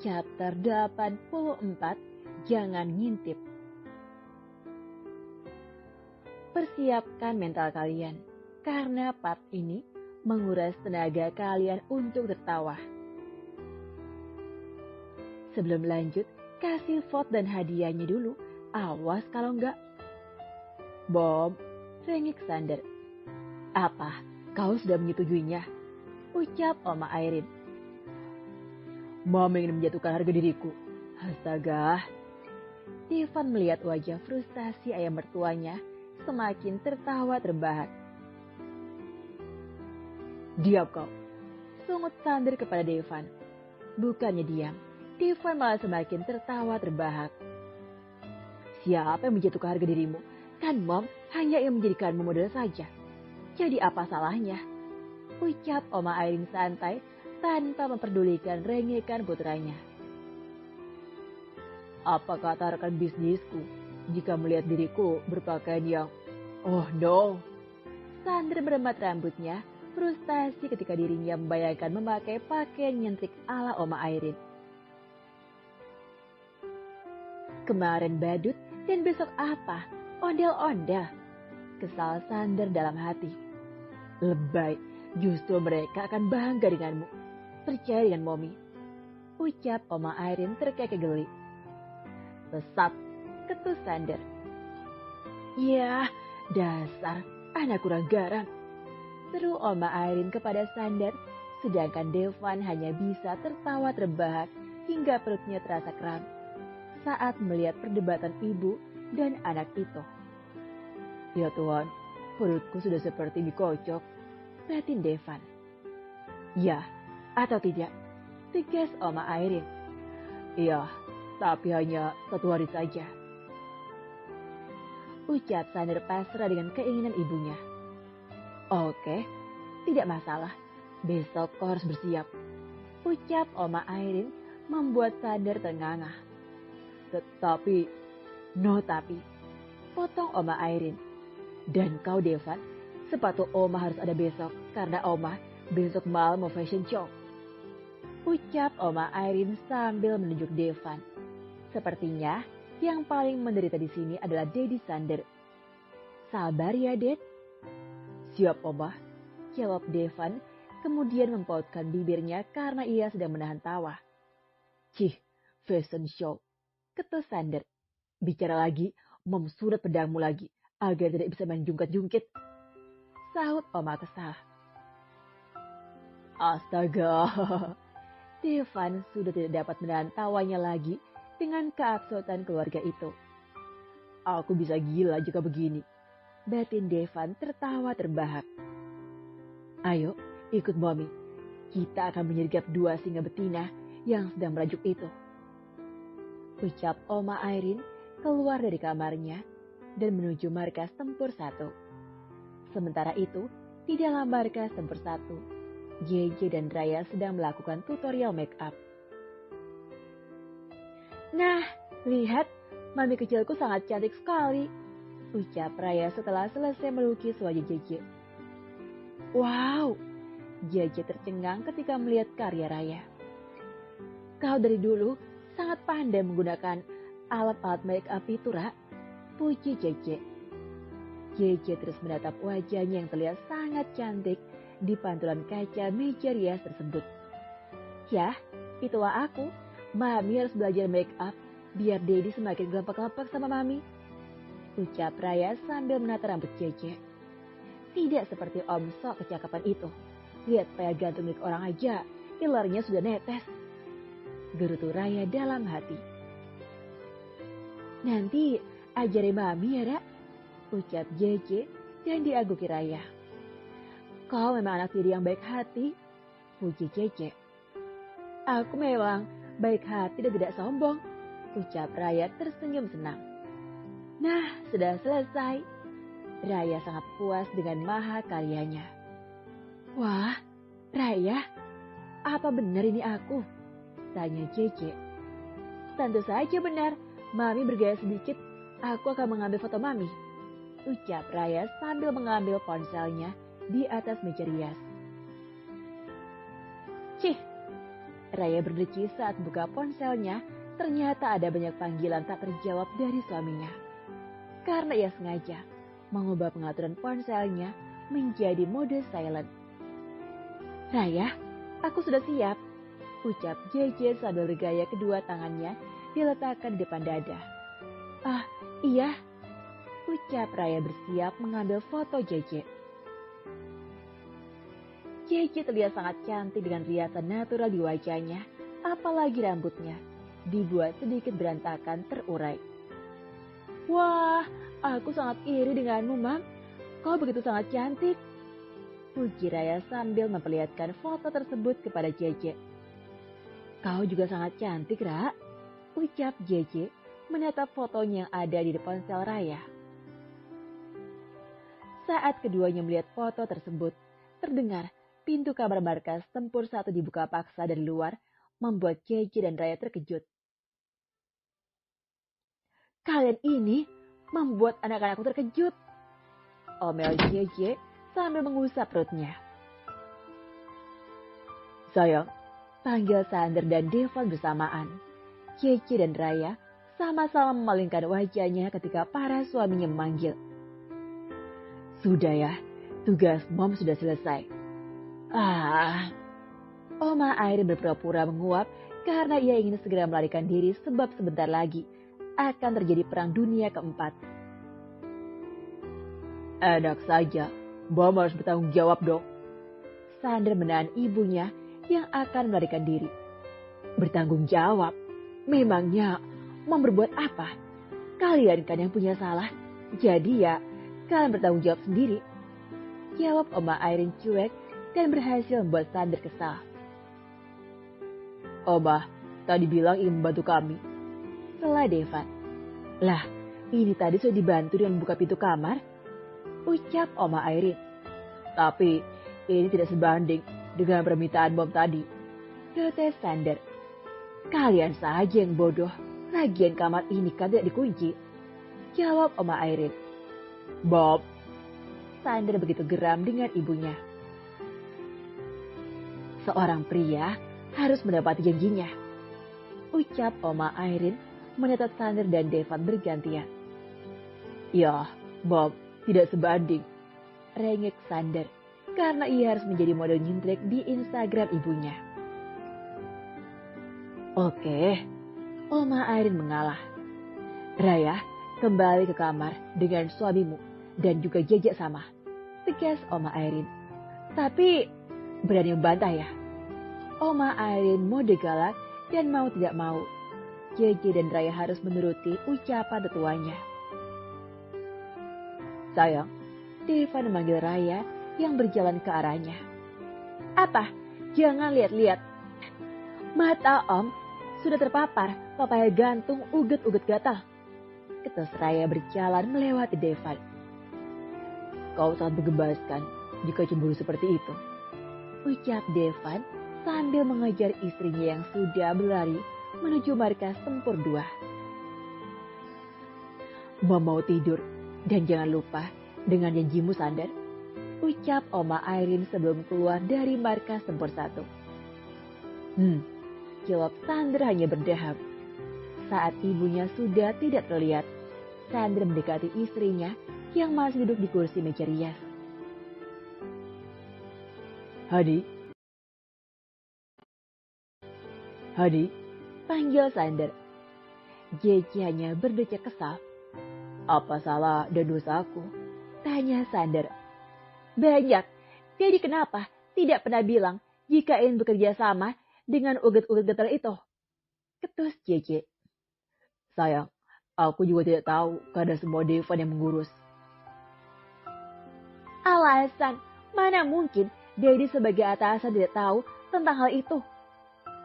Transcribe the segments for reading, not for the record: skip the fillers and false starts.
Chapter 84, Jangan Ngintip. Persiapkan mental kalian, karena part ini menguras tenaga kalian untuk tertawa. Sebelum lanjut, kasih vote dan hadiahnya dulu. Awas kalau enggak. Bob, rengek Sander. Apa? Kau sudah menyetujuinya? Ucap Oma Airin. Mama ingin menjatuhkan harga diriku. Astaga. Devan melihat wajah frustasi ayah mertuanya semakin tertawa terbahak. Diam kau. Sungut Sander kepada Devan. Bukannya diam, Devan malah semakin tertawa terbahak. Siapa yang menjatuhkan harga dirimu? Kan Mom hanya yang menjadikanmu model saja. Jadi apa salahnya? Ucap Oma Airin santai tanpa memperdulikan rengekan putranya. Apa kata rekan bisnisku jika melihat diriku berpakaian yang... Oh no. Sander meremat rambutnya, frustasi ketika dirinya membayangkan memakai pakaian nyentrik ala Oma Airin. Kemarin badut dan besok apa? Ondel-ondel. Kesal Sander dalam hati. Lebay, justru mereka akan bangga denganmu. Percaya dengan Momi. Ucap Oma Airin terkekeh geli. Sesat, ketus Sander. Ya, dasar anak kurang garam. Seru Oma Airin kepada Sander, sedangkan Devan hanya bisa tertawa terbahak hingga perutnya terasa kram saat melihat perdebatan ibu dan anak itu. Ya Tuhan, perutku sudah seperti mie kocok, batin Devan. Ya, atau tidak, tegas Oma Airin. Iya, tapi hanya 1 hari saja. Ucap Sander pasrah dengan keinginan ibunya. Oke, tidak masalah. Besok kau harus bersiap. Ucap Oma Airin membuat Sander terngangah. Tetapi, no tapi, potong Oma Airin. Dan kau Devan, sepatu Oma harus ada besok karena Oma besok malam mau fashion show. Ucap Oma Airin sambil menunjuk Devan. Sepertinya yang paling menderita di sini adalah Daddy Sander. Sabar ya, Dad. Siap, Oma. Jawab Devan, kemudian mempautkan bibirnya karena ia sedang menahan tawa. Cih, fashion show. Ketus Sander. Bicara lagi, Mom surat pedangmu lagi agar tidak bisa main jungkat-jungkit. Sahut Oma kesal. Astaga. Devan sudah tidak dapat menahan tawanya lagi dengan keabsurdan keluarga itu. Aku bisa gila jika begini. Batin Devan tertawa terbahak. Ayo, ikut Mommy. Kita akan menyergap 2 singa betina yang sedang merajuk itu. Ucap Oma Airin keluar dari kamarnya dan menuju markas tempur 1. Sementara itu, di dalam markas tempur 1, JJ dan Raya sedang melakukan tutorial make up. Nah, lihat, mami kecilku sangat cantik sekali, ucap Raya setelah selesai melukis wajah JJ. Wow, JJ tercengang ketika melihat karya Raya. Kau dari dulu sangat pandai menggunakan alat-alat make up itu, Ra, puji JJ. JJ terus menatap wajahnya yang terlihat sangat cantik di pantulan kaca meja rias tersebut. Ya, itulah aku. Mami harus belajar make up biar Daddy semakin gelampak-gelampak sama Mami. Ucap Raya sambil menata rambut JJ. Tidak seperti Om sok kecakapan itu. Lihat payah gantung milik orang aja, ilarnya sudah netes. Gerutu Raya dalam hati. Nanti ajari Mami ya, Ra. Ucap JJ dan diaguki Raya. Kau memang anak tiri yang baik hati, puji JJ. Aku memang baik hati dan tidak sombong, ucap Raya tersenyum senang. Nah, sudah selesai. Raya sangat puas dengan maha karyanya. Wah, Raya, apa benar ini aku? Tanya JJ. Tentu saja benar, Mami bergaya sedikit, aku akan mengambil foto Mami. Ucap Raya sambil mengambil ponselnya di atas meja rias. Cih, Raya berdeci saat buka ponselnya, ternyata ada banyak panggilan tak terjawab dari suaminya. Karena ia sengaja mengubah pengaturan ponselnya menjadi mode silent. "Raya, aku sudah siap," ucap JJ sambil bergaya kedua tangannya diletakkan di depan dada. "Ah, iya," ucap Raya bersiap mengambil foto JJ. JJ terlihat sangat cantik dengan riasan natural di wajahnya, apalagi rambutnya dibuat sedikit berantakan terurai. "Wah, aku sangat iri denganmu, Mam. Kau begitu sangat cantik," puji Raya sambil memperlihatkan foto tersebut kepada JJ. "Kau juga sangat cantik, Ra," ucap JJ menatap fotonya yang ada di ponsel Raya. Saat keduanya melihat foto tersebut, terdengar pintu kamar markas tempur 1 dibuka paksa dari luar, membuat JJ dan Raya terkejut. "Kalian ini membuat anak-anakku terkejut," omel JJ sambil mengusap perutnya. "Sayang," panggil Sander dan Devon bersamaan. JJ dan Raya sama-sama memalingkan wajahnya ketika para suaminya memanggil. "Sudah ya, tugas Mom sudah selesai." Oma Airin berpura-pura menguap karena ia ingin segera melarikan diri sebab sebentar lagi akan terjadi perang dunia keempat. "Enak saja, Mom harus bertanggung jawab dong." Sander menahan ibunya yang akan melarikan diri. "Bertanggung jawab? Memangnya Mom berbuat apa? Kalian kan yang punya salah, jadi ya kalian bertanggung jawab sendiri," jawab Oma Airin cuek dan berhasil membuat Sander kesal. "Oma, tadi bilang ingin membantu kami," sela Devan. "Lah, ini tadi sudah dibantu dengan membuka pintu kamar," ucap Oma Airin. "Tapi ini tidak sebanding dengan permintaan Mom tadi," protes Sander. "Kalian saja yang bodoh, lagian kamar ini kan tidak dikunci," jawab Oma Airin. "Bob," Sander begitu geram dengan ibunya. "Seorang pria harus mendapati janjinya," ucap Oma Airin menatap Sander dan Devan bergantian. "Ya, Bob, tidak sebanding," rengek Sander karena ia harus menjadi model nyintrek di Instagram ibunya. "Oke," Oma Airin mengalah. "Raya, kembali ke kamar dengan suamimu dan juga jejak sama," tegas Oma Airin. "Tapi berani membantah ya?" Oma Airin mode galak dan mau tidak mau, JJ dan Raya harus menuruti ucapan tetuanya. "Sayang," Devan memanggil Raya yang berjalan ke arahnya. "Apa? Jangan lihat-lihat. Mata Om sudah terpapar papaya gantung uget-uget gatal," ketus Raya berjalan melewati Devan. "Kau sangat menggebaskan jika cemburu seperti itu," ucap Devan sambil mengejar istrinya yang sudah berlari menuju markas tempur 2. "Mom mau tidur dan jangan lupa dengan janjimu, Sander," ucap Oma Airin sebelum keluar dari markas tempur 1. Jawab Sander hanya berdahap. Saat ibunya sudah tidak terlihat, Sander mendekati istrinya yang masih duduk di kursi meja rias. Hadi, panggil Sander. JJ hanya berdecak kesal. "Apa salah dan dosaku?" tanya Sander. "Banyak. Jadi kenapa tidak pernah bilang jika ingin bekerja sama dengan uget-uget gatal itu?" ketus JJ. "Sayang, aku juga tidak tahu karena semua Devan yang mengurus." "Alasan, mana mungkin Daddy sebagai atasan tidak tahu tentang hal itu?"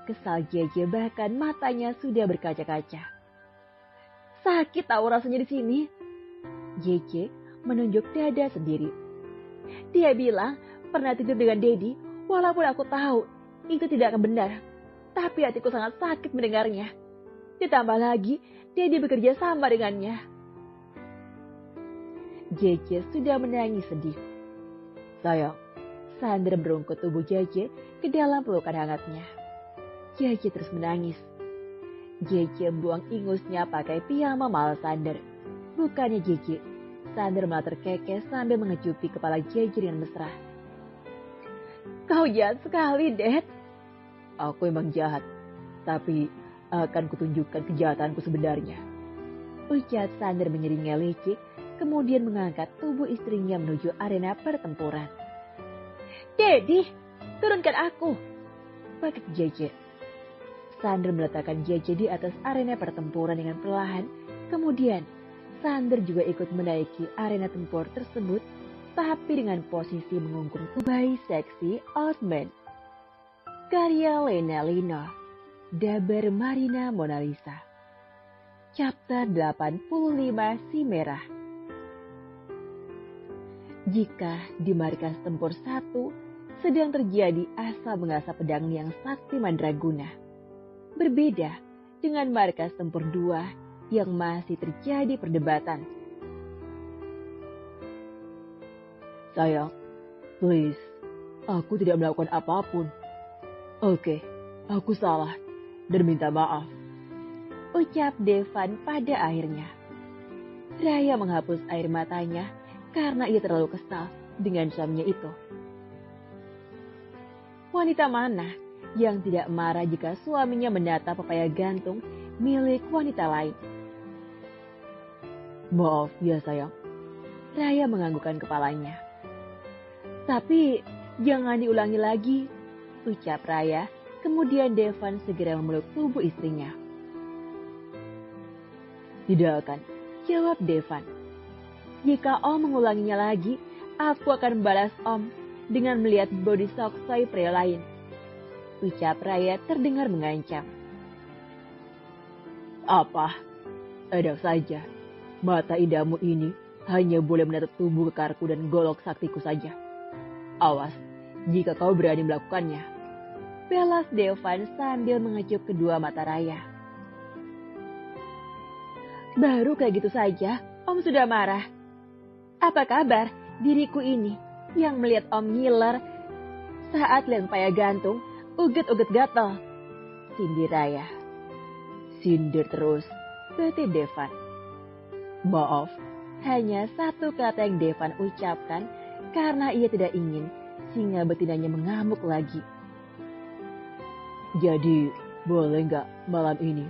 Kesal JJ, bahkan matanya sudah berkaca-kaca. "Sakit tahu rasanya di sini." JJ menunjuk dada sendiri. "Dia bilang pernah tidur dengan Daddy, walaupun aku tahu itu tidak akan benar. Tapi hatiku sangat sakit mendengarnya. Ditambah lagi, Daddy bekerja sama dengannya." JJ sudah menangis sedih. "Sayang," Sander merungkut tubuh JJ ke dalam pelukan hangatnya. JJ terus menangis. JJ buang ingusnya pakai piyama malah Sander. Bukannya JJ, Sander malah terkekeh sambil mengecupi kepala JJ dengan mesra. Kau jahat sekali, Dad. Aku emang jahat, tapi akan kutunjukkan kejahatanku sebenarnya. Ucap Sander menyeringnya licik, kemudian mengangkat tubuh istrinya menuju arena pertempuran. Daddy, turunkan aku, paket JJ. Sander meletakkan JJ di atas arena pertempuran dengan perlahan. Kemudian, Sander juga ikut menaiki arena tempur tersebut, tapi dengan posisi mengungkung bayi seksi Osman. Karya Lena Lino, Daber Marina Mona Lisa. Chapter 85 Si Merah. Jika di markas tempur 1 sedang terjadi asa mengasah pedang yang sakti mandraguna, berbeda dengan markas tempur 2 yang masih terjadi perdebatan. Sayang, please, aku tidak melakukan apapun. Oke, aku salah dan minta maaf, ucap Devan pada akhirnya. Raya menghapus air matanya karena ia terlalu kesal dengan suaminya itu. Wanita mana yang tidak marah jika suaminya menatap pepaya gantung milik wanita lain? Maaf ya sayang. Raya menganggukkan kepalanya. Tapi jangan diulangi lagi, ucap Raya. Kemudian Devan segera memeluk tubuh istrinya. Tidak akan, jawab Devan. Jika Om mengulanginya lagi, aku akan balas Om dengan melihat body soksoi pria lain, ucap Raya terdengar mengancam. Apa? Enak saja. Mata indahmu ini hanya boleh menatap tubuh kekarku dan golok saktiku saja. Awas, jika kau berani melakukannya. Belas Devan sambil mengecup kedua mata Raya. Baru kayak gitu saja, Om sudah marah. Apa kabar diriku ini yang melihat Om ngiler saat lihat paya gantung, uget-uget gatal? Sindir Raya. Sindir terus, berarti Devan. Maaf, hanya satu kata yang Devan ucapkan karena ia tidak ingin singa betinanya mengamuk lagi. Jadi, boleh nggak malam ini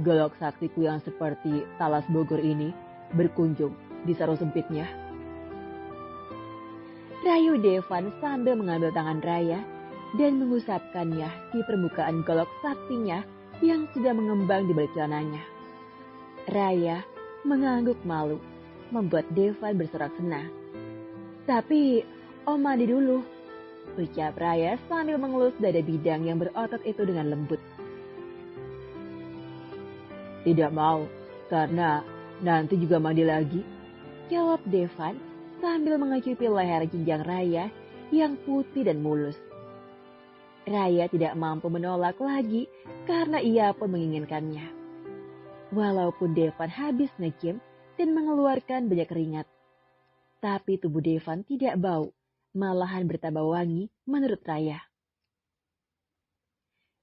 golok saktiku yang seperti talas Bogor ini berkunjung di sarung sempitnya? Rayu Devan sambil mengambil tangan Raya dan mengusapkannya di permukaan golok saktinya yang sudah mengembang di balik celananya. Raya mengangguk malu, membuat Devan bersorak senang. Tapi, Om mandi dulu, ucap Raya sambil mengelus dada bidang yang berotot itu dengan lembut. Tidak mau, karena nanti juga mandi lagi, jawab Devan sambil mengecupi leher jenjang Raya yang putih dan mulus. Raya tidak mampu menolak lagi karena ia pun menginginkannya. Walaupun Devan habis nge-gym dan mengeluarkan banyak keringat, tapi tubuh Devan tidak bau, malahan bertambah wangi menurut Raya.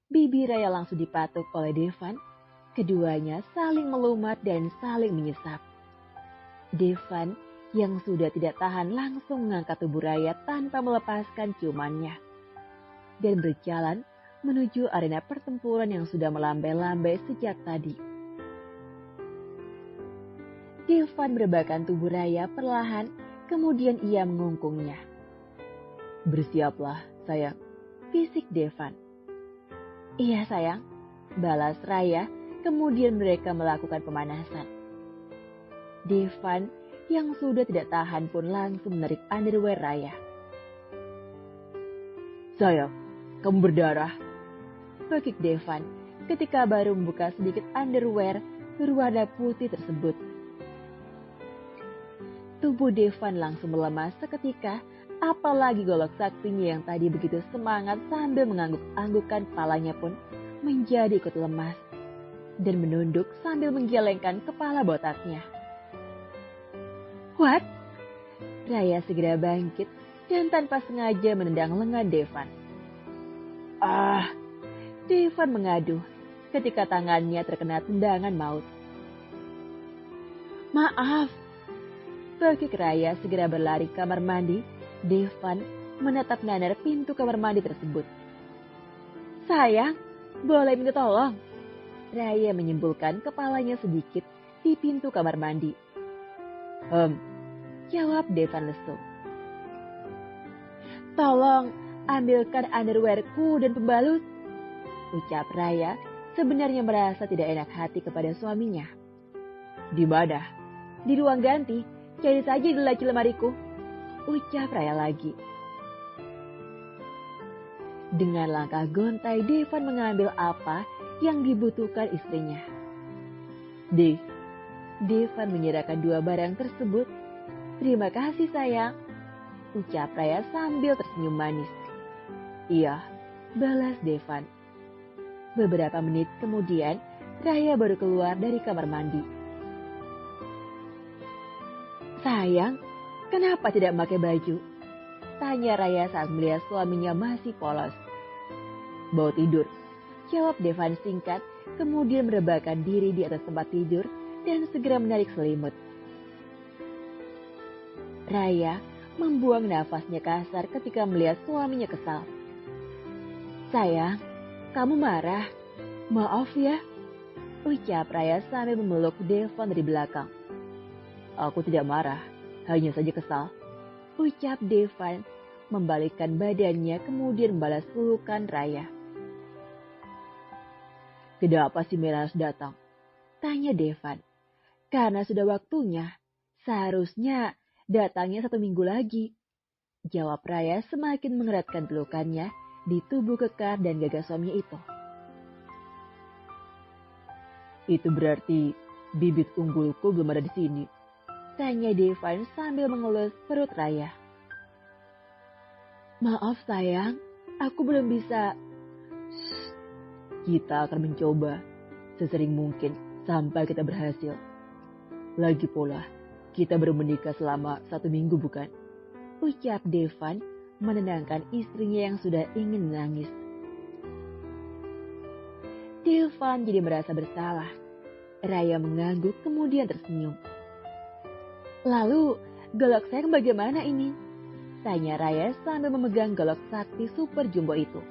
Bibir Raya langsung dipatuk oleh Devan. Keduanya saling melumat dan saling menyesap. Devan yang sudah tidak tahan langsung mengangkat tubuh Raya tanpa melepaskan ciumannya dan berjalan menuju arena pertempuran yang sudah melambai-lambai sejak tadi. Devan merebahkan tubuh Raya perlahan, kemudian ia mengungkungnya. Bersiaplah, sayang, bisik Devan. Iya sayang, balas Raya. Kemudian mereka melakukan pemanasan. Devan yang sudah tidak tahan pun langsung menarik underwear Raya. Sayang, kamu berdarah, pakik Devan ketika baru membuka sedikit underwear berwarna putih tersebut. Tubuh Devan langsung melemah seketika, apalagi golok saktinya yang tadi begitu semangat sambil mengangguk-anggukkan kepalanya pun menjadi ikut lemas dan menunduk sambil menggelengkan kepala botaknya. What? Raya segera bangkit dan tanpa sengaja menendang lengan Devan. Devan mengaduh ketika tangannya terkena tendangan maut. Maaf. Bekik Raya segera berlari ke kamar mandi. Devan menatap nanar pintu kamar mandi tersebut. Sayang, boleh minta tolong? Raya menyimpulkan kepalanya sedikit di pintu kamar mandi. Jawab Devan lesu. Tolong ambilkan underwearku dan pembalut, ucap Raya sebenarnya merasa tidak enak hati kepada suaminya. Di mana? Di ruang ganti, cari saja di laci lemariku, ucap Raya lagi. Dengan langkah gontai, Devan mengambil apa yang dibutuhkan istrinya. Devan menyerahkan 2 barang tersebut. Terima kasih sayang, ucap Raya sambil tersenyum manis. Iya, balas Devan. Beberapa menit kemudian, Raya baru keluar dari kamar mandi. Sayang, kenapa tidak memakai baju? Tanya Raya saat melihat suaminya masih polos. Bau tidur, jawab Devan singkat, kemudian merebahkan diri di atas tempat tidur dan segera menarik selimut. Raya membuang nafasnya kasar ketika melihat suaminya kesal. Sayang, kamu marah? Maaf ya, ucap Raya sambil memeluk Devan dari belakang. Aku tidak marah, hanya saja kesal, ucap Devan membalikkan badannya kemudian membalas pelukan Raya. Kenapa si Mira harus datang? Tanya Devan. Karena sudah waktunya, seharusnya datangnya 1 minggu lagi. Jawab Raya semakin mengeratkan pelukannya di tubuh kekar dan gagah suaminya itu. Itu berarti bibit unggulku belum ada di sini. Tanya Devan sambil mengelus perut Raya. Maaf sayang, aku belum bisa. Kita akan mencoba sesering mungkin sampai kita berhasil. Lagi pula, kita baru menikah selama 1 minggu bukan? Ucap Devan menenangkan istrinya yang sudah ingin menangis. Devan jadi merasa bersalah. Raya mengangguk kemudian tersenyum. Lalu, golok sayang bagaimana ini? Tanya Raya sambil memegang golok sakti super jumbo itu.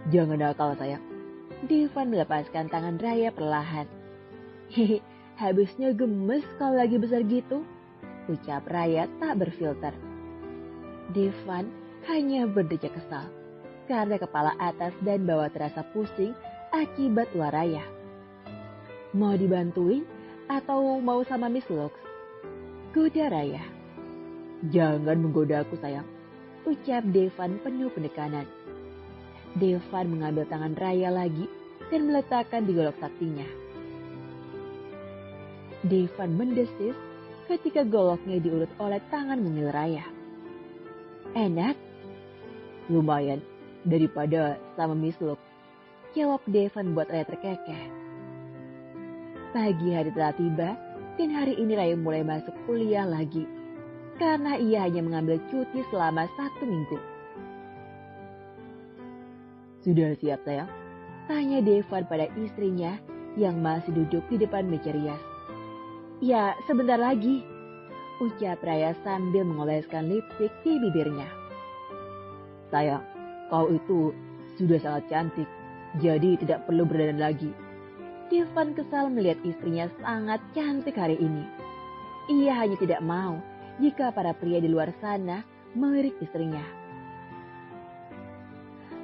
Jangan nakal sayang. Devan melepaskan tangan Raya perlahan. Hehe, habisnya gemes kalau lagi besar gitu, ucap Raya tak berfilter. Devan hanya berdecak kesal karena kepala atas dan bawah terasa pusing akibat ulah Raya. Mau dibantuin atau mau sama Miss Lux? Goda Raya. Jangan menggoda aku sayang, ucap Devan penuh penekanan. Devan mengambil tangan Raya lagi dan meletakkan di golok saktinya. Devan mendesis ketika goloknya diurut oleh tangan mungil Raya. Enak? Lumayan, daripada sama Miss Lux, jawab Devan buat Raya terkekeh. Pagi hari telah tiba dan hari ini Raya mulai masuk kuliah lagi karena ia hanya mengambil cuti selama 1 minggu. Sudah siap sayang? Tanya Devan pada istrinya yang masih duduk di depan meja rias. Ya, sebentar lagi, ucap Raya sambil mengoleskan lipstik di bibirnya. Sayang, kau itu sudah sangat cantik, jadi tidak perlu berdandan lagi. Devan kesal melihat istrinya sangat cantik hari ini. Ia hanya tidak mau jika para pria di luar sana melirik istrinya.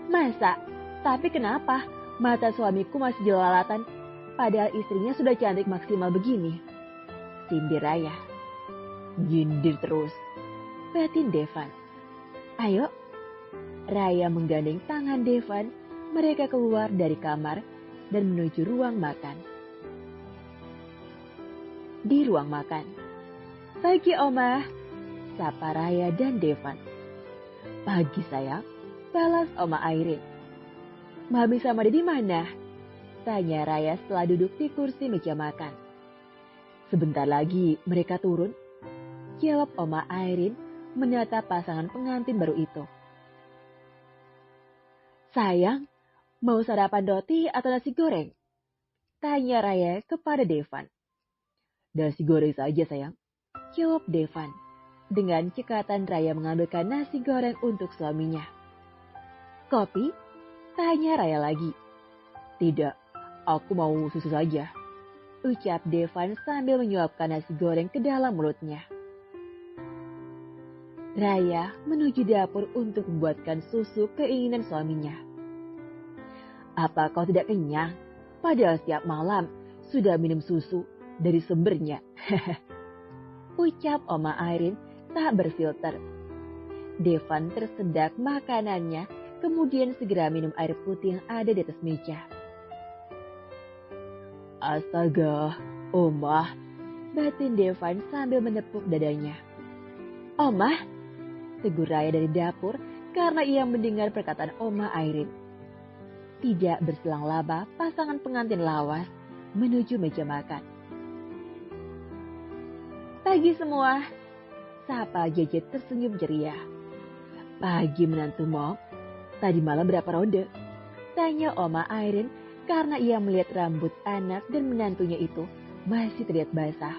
Masa? Tapi kenapa mata suamiku masih jelalatan padahal istrinya sudah cantik maksimal begini? Sindir Raya. Jindir terus, batin Devan. Ayo. Raya menggandeng tangan Devan. Mereka keluar dari kamar dan menuju ruang makan. Di ruang makan. Pagi Oma, sapa Raya dan Devan. Pagi sayang, balas Oma Airin. Mami sama Dede mana? Tanya Raya setelah duduk di kursi meja makan. Sebentar lagi mereka turun, jawab Oma Airin menatap pasangan pengantin baru itu. Sayang, mau sarapan roti atau nasi goreng? Tanya Raya kepada Devan. Nasi goreng saja sayang, jawab Devan. Dengan cekatan Raya mengambilkan nasi goreng untuk suaminya. Kopi? Tanya Raya lagi. Tidak, aku mau susu saja, ucap Devan sambil menyuapkan nasi goreng ke dalam mulutnya. Raya menuju dapur untuk membuatkan susu keinginan suaminya. Apa kau tidak kenyang? Padahal setiap malam sudah minum susu dari sumbernya. Ucap Oma Airin tak berfilter. Devan tersedak makanannya, kemudian segera minum air putih yang ada di atas meja. Astaga, Oma, batin Devan sambil menepuk dadanya. Oma, tegur Raya dari dapur karena ia mendengar perkataan Oma Airin. Tidak berselang lama, pasangan pengantin lawas menuju meja makan. Pagi semua, sapa Jejet tersenyum ceria. Pagi menantu Mom, tadi malam berapa ronde? Tanya Oma Airin karena ia melihat rambut anak dan menantunya itu masih terlihat basah.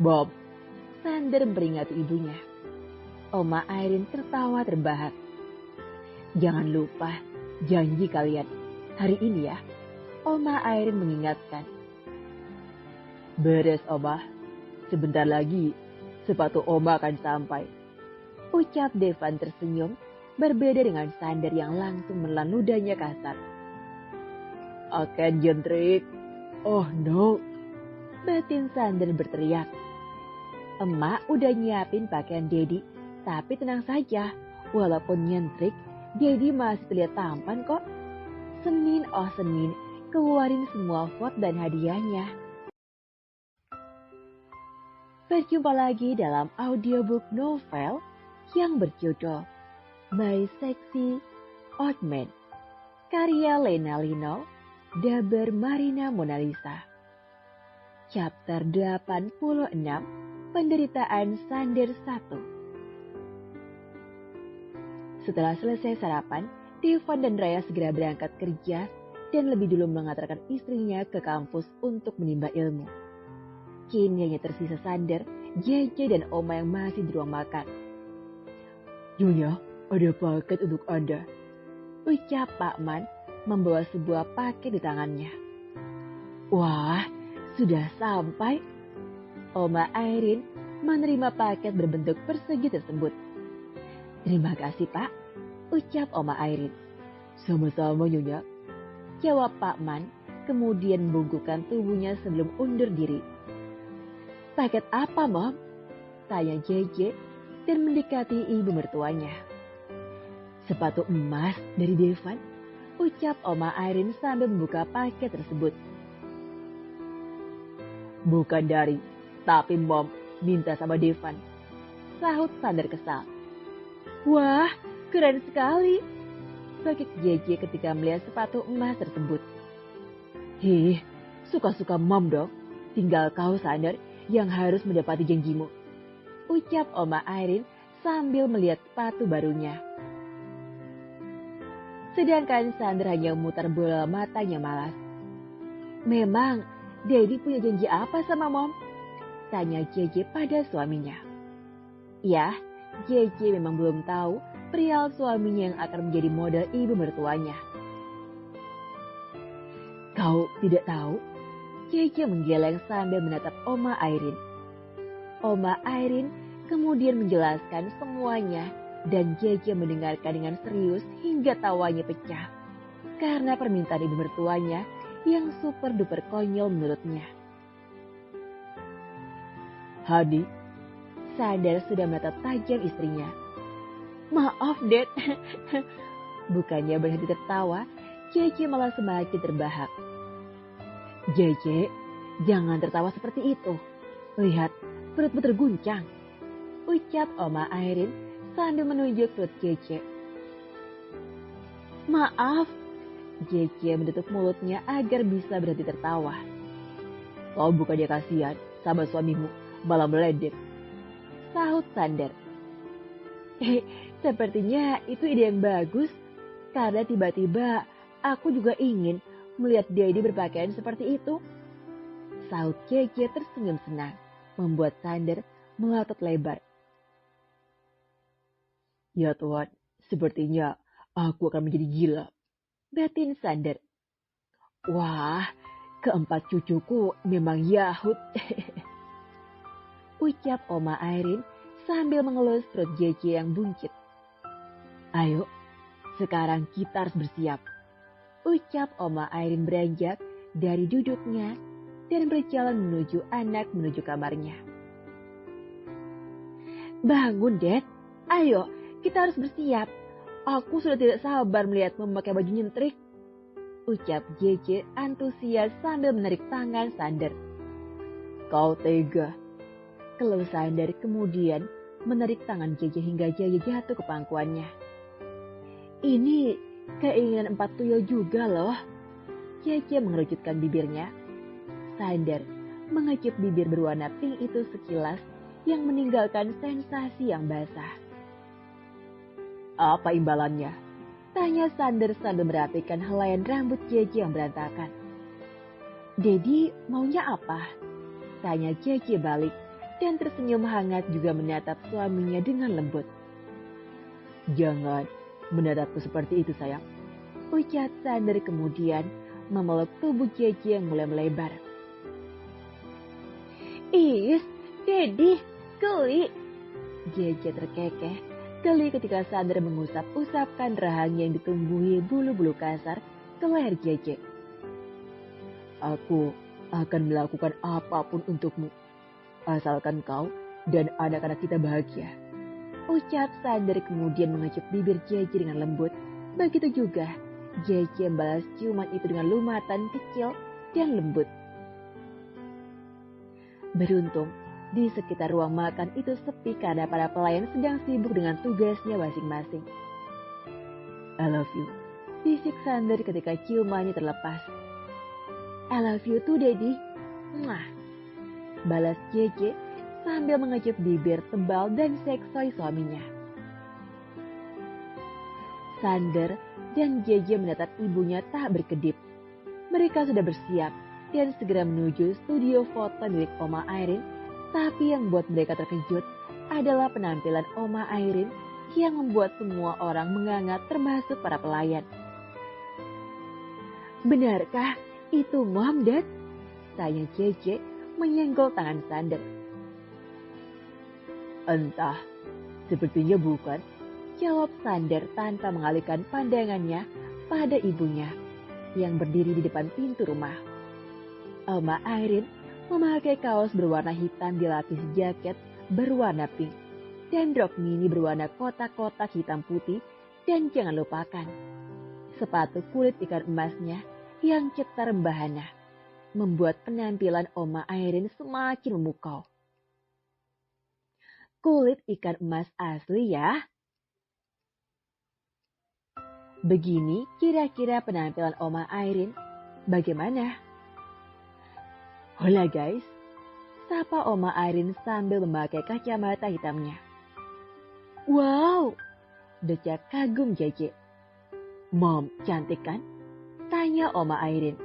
Bob, Sander memperingati ibunya. Oma Airin tertawa terbahak. Jangan lupa, janji kalian, hari ini ya, Oma Airin mengingatkan. Beres Oma, sebentar lagi sepatu Oma akan sampai. Ucap Devan tersenyum, berbeda dengan Sander yang langsung menelan ludahnya kasar. Akan jentrik. Oh no, batin Sander berteriak. Emak udah nyiapin pakaian Dedi, tapi tenang saja, walaupun nyentrik, Dedi masih terlihat tampan kok. Senin oh Senin, keluarin semua vote dan hadiahnya. Berjumpa lagi dalam audiobook novel yang berjudul My Sexy Old Man, karya Lena Lino, Daber Marina Monalisa. Chapter 86, Penderitaan Sander 1. Setelah selesai sarapan, Devan dan Raya segera berangkat kerja dan lebih dulu mengantarkan istrinya ke kampus untuk menimba ilmu. Kini hanya tersisa Sander, JJ dan Oma yang masih di ruang makan. Nyonya, ada paket untuk Anda, ucap Pak Man membawa sebuah paket di tangannya. Wah, sudah sampai. Oma Airin menerima paket berbentuk persegi tersebut. Terima kasih Pak, ucap Oma Airin. Sama-sama Nyonya, jawab Pak Man, kemudian membungkukkan tubuhnya sebelum undur diri. Paket apa Mom? Tanya JJ dan mendekati ibu mertuanya. Sepatu emas dari Devan, ucap Oma Airin sambil membuka paket tersebut. Bukan dari, tapi Mom minta sama Devan, sahut Sander kesal. Wah, keren sekali, bakik JJ ketika melihat sepatu emas tersebut. Hih, suka-suka Mom dong, tinggal kau Sander yang harus mendapati janjimu, ucap Oma Airin sambil melihat sepatu barunya. Sedangkan Sander hanya memutar bola matanya malas. Memang, Daddy punya janji apa sama Mom? Tanya JJ pada suaminya. Ya, JJ memang belum tahu perihal suaminya yang akan menjadi model ibu mertuanya. Kau tidak tahu? JJ menggeleng sambil menatap Oma Airin. Oma Airin kemudian menjelaskan semuanya dan JJ mendengarkan dengan serius hingga tawanya pecah karena permintaan ibu mertuanya yang super duper konyol menurutnya. Hadi, Sander sudah menatap tajam istrinya. Maaf, Dad. Bukannya berhenti tertawa, JJ malah semakin terbahak. JJ, jangan tertawa seperti itu. Lihat, perutmu terguncang, ucap Oma Airin sambil menunjuk perut JJ. Maaf, JJ menutup mulutnya agar bisa berhenti tertawa. Kau bukannya kasihan sama suamimu, malah meledek, sahut Sander. Sepertinya itu ide yang bagus. karena tiba-tiba aku juga ingin melihat Daddy berpakaian seperti itu. Saut Jejje tersenyum senang, membuat Sander melotot lebar. Ya Tuhan, sepertinya aku akan menjadi gila, batin Sander. Wah, keempat cucuku memang Yahud. Ucap Oma Airin sambil mengelus perut Jejje yang buncit. Ayo, sekarang kita harus bersiap. Ucap Oma Airin beranjak dari duduknya dan berjalan menuju kamarnya. Bangun, Dad. Ayo, kita harus bersiap. Aku sudah tidak sabar melihat memakai baju nyentrik. Ucap Jejje antusias sambil menarik tangan Sander. Kau tega. Keluh Sander kemudian menarik tangan Jejje hingga Jejje jatuh ke pangkuannya. Ini keinginan empat tuyul juga loh. Jejje mengerucutkan bibirnya. Sander mengecup bibir berwarna pink itu sekilas yang meninggalkan sensasi yang basah. Apa imbalannya? Tanya Sander sambil merapikan helaian rambut Jejje yang berantakan. Daddy maunya apa? Tanya Jejje balik dan tersenyum hangat juga menatap suaminya dengan lembut. Jangan menatapku seperti itu sayang. Ucap Sander kemudian memeluk tubuh Jejje yang mulai melebar. Is, Daddy, geli. Jejje terkekeh, geli ketika Sander mengusap-usapkan rahangnya yang ditumbuhi bulu-bulu kasar ke leher Jejje. Aku akan melakukan apapun untukmu, asalkan kau dan anak-anak kita bahagia. Ucap Sander kemudian mengecup bibir Jejje dengan lembut. Begitu juga Jejje membalas ciuman itu dengan lumatan kecil dan lembut. Beruntung, di sekitar ruang makan itu sepi karena para pelayan sedang sibuk dengan tugasnya masing-masing. I love you, bisik Sander ketika ciumannya terlepas. I love you too, Daddy. Mwah. Balas Jejje sambil mengecup bibir tebal dan seksoi suaminya. Sander dan Jejje menatap ibunya tak berkedip. Mereka sudah bersiap dan segera menuju studio foto milik Oma Airin, tapi yang membuat mereka terkejut adalah penampilan Oma Airin yang membuat semua orang menganga termasuk para pelayan. Benarkah itu Mom, Dad? Tanya Jejje menyenggol tangan Sander. Entah, sepertinya bukan, jawab Sander tanpa mengalihkan pandangannya pada ibunya yang berdiri di depan pintu rumah. Oma Airin memakai kaos berwarna hitam dilapis jaket berwarna pink dan rok mini berwarna kotak-kotak hitam putih, dan jangan lupakan sepatu kulit ikan emasnya yang cetar membahana, membuat penampilan Oma Airin semakin memukau. Kulit ikan emas asli ya. Begini kira-kira penampilan Oma Airin. Bagaimana? Hola guys, sapa Oma Airin sambil memakai kacamata hitamnya. Wow, decak kagum Jejje. Mom, cantik kan? Tanya Oma Airin.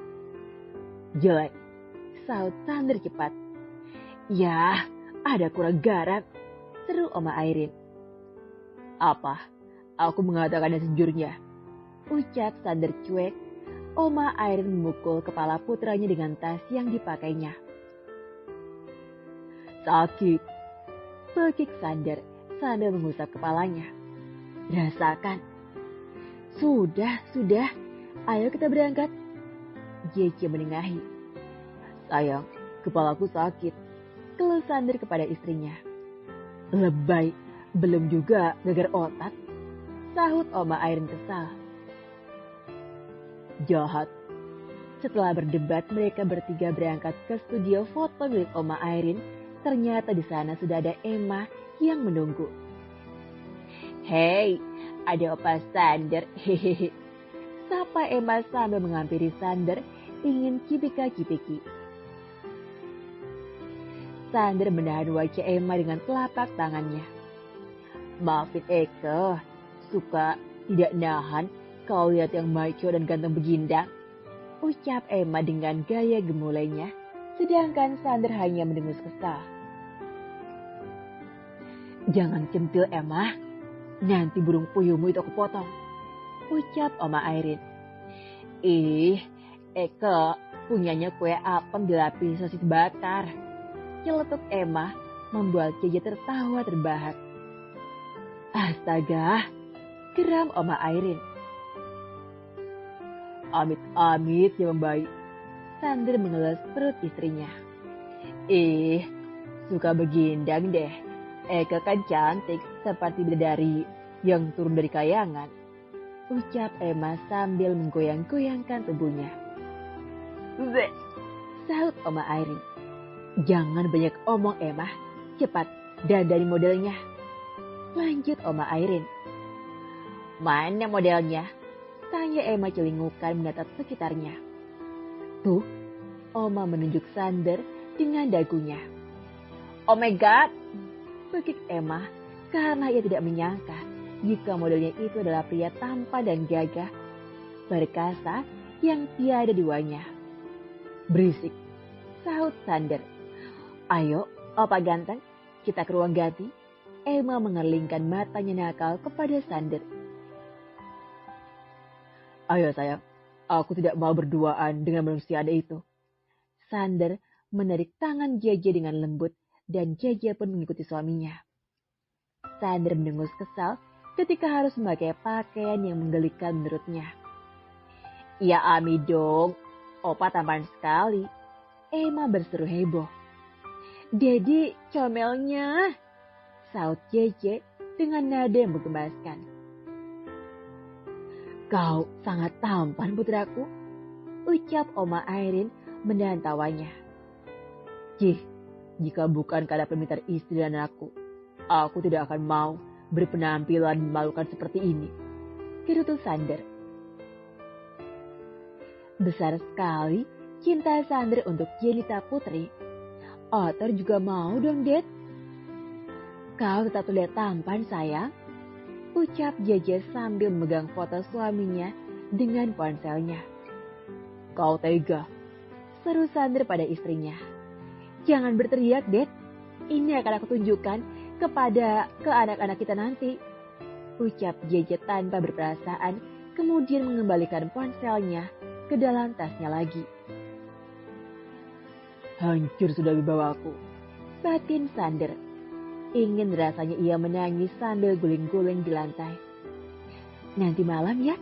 Jelek, saut Sander cepat. Ya, ada kurang garang, seru Oma Airin. Apa? Aku mengatakannya sejujurnya. Ucap Sander cuek. Oma Airin memukul kepala putranya dengan tas yang dipakainya. Sakit, pekik Sander sambil mengusap kepalanya. Rasakan. Sudah, ayo kita berangkat. Jejje menengahi. Sayang, kepalaku sakit, keluh Sander kepada istrinya. Lebay, belum juga geger otak, sahut Oma Airin kesal. Jahat. Setelah berdebat, mereka bertiga berangkat ke studio foto milik Oma Airin. Ternyata di sana sudah ada Emma yang menunggu. Hei, ada Opa Sander. Hehehe. Sapa Emma sambil menghampiri Sander, ingin cipika-cipiki. Sander menahan wajah Emma dengan telapak tangannya. Maafin Eke, suka tidak nahan kau lihat yang maco dan ganteng begindang, ucap Emma dengan gaya gemulainya, sedangkan Sander hanya mendengus kesal. Jangan centil Emma, nanti burung puyuhmu itu aku potong, ucap Oma Airin. Ih, Eke punyanya kue apem dilapisi sosis bakar, celetuk Emma membuat Jeje tertawa terbahak. Astaga, geram Oma Airin. Amit-amit ya membaik, Sander mengelus perut istrinya. Suka begindang deh. Eka kan cantik seperti bidadari yang turun dari kayangan, ucap Emma sambil menggoyang-goyangkan tubuhnya. Zek, sahut Oma Airin. Jangan banyak omong Emma, cepat dandani modelnya, lanjut Oma Airin. Mana modelnya? Tanya Emma celingukan menatap sekitarnya. Tuh, Oma menunjuk Sander dengan dagunya. Oh my God, bekik Emma karena ia tidak menyangka jika modelnya itu adalah pria tampan dan gagah, perkasa yang tiada duanya. Berisik, sahut Sander. Ayo, Opa ganteng, kita ke ruang ganti. Emma mengerlingkan matanya nakal kepada Sander. Ayo sayang, aku tidak mau berduaan dengan manusia ada itu. Sander menarik tangan Jeje dengan lembut dan Jeje pun mengikuti suaminya. Sander mendengus kesal ketika harus memakai pakaian yang menggelikan menurutnya. Ya Ami dong, Opa tampan sekali. Emma berseru heboh. Dedi comelnya, saut Jeje dengan nada yang menggemaskan. Kau sangat tampan putraku, ucap Oma Airin menahan tawanya. Jika bukan karena permintaan istri dan aku tidak akan mau berpenampilan memalukan seperti ini, gerutu Sander. Besar sekali cinta Sander untuk Jelita Putri. Otter juga mau dong, Dad. Kau tetap terlihat tampan, sayang, ucap Jeje sambil memegang foto suaminya dengan ponselnya. Kau tega, seru Sander pada istrinya. Jangan berteriak, Dad. Ini akan aku tunjukkan ke anak-anak kita nanti, ucap Jeje tanpa berperasaan, kemudian mengembalikan ponselnya ke dalam tasnya lagi. Hancur sudah wibawaku, batin Sander. Ingin rasanya ia menangis sambil guling-guling di lantai. Nanti malam ya?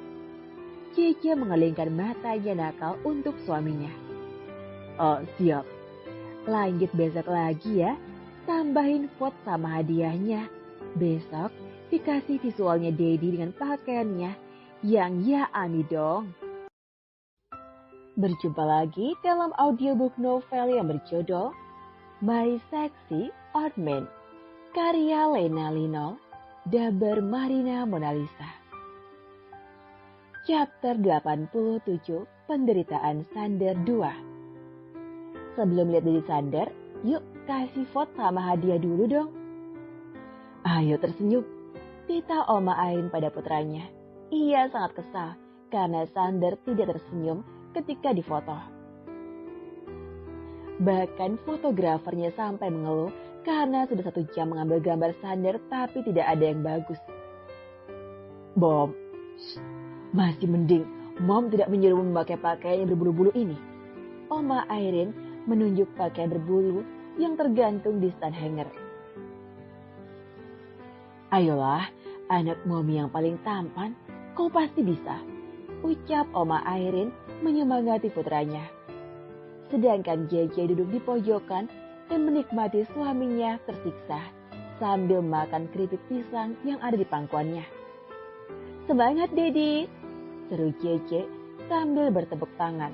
Jeje mengelingkan matanya nakal untuk suaminya. Oh siap. Lanjut besok lagi ya. Tambahin vote sama hadiahnya. Besok dikasih visualnya Dedi dengan pakaiannya yang ya Ami dong. Berjumpa lagi dalam audiobook novel yang berjudul My Sexy Old Man, karya Lena Lino, Daber Marina Monalisa. Chapter 87, Penderitaan Sander 2. Sebelum lihat dari Sander, yuk kasih vote sama hadiah dulu dong. Ayo tersenyum, pita Oma Airin pada putranya. Ia sangat kesal karena Sander tidak tersenyum ketika difoto. Bahkan fotografernya sampai mengeluh karena sudah 1 jam mengambil gambar Sander tapi tidak ada yang bagus. Bom, masih mending Mom tidak menyuruh memakai pakaian yang berbulu-bulu ini. Oma Airin menunjuk pakaian berbulu yang tergantung di stand hanger. Ayolah, anak Mom yang paling tampan, kau pasti bisa, ucap Oma Airin menyemangati putranya. Sedangkan Jeje duduk di pojokan dan menikmati suaminya tersiksa sambil makan keripik pisang yang ada di pangkuannya. Semangat Dedi, seru Jeje sambil bertepuk tangan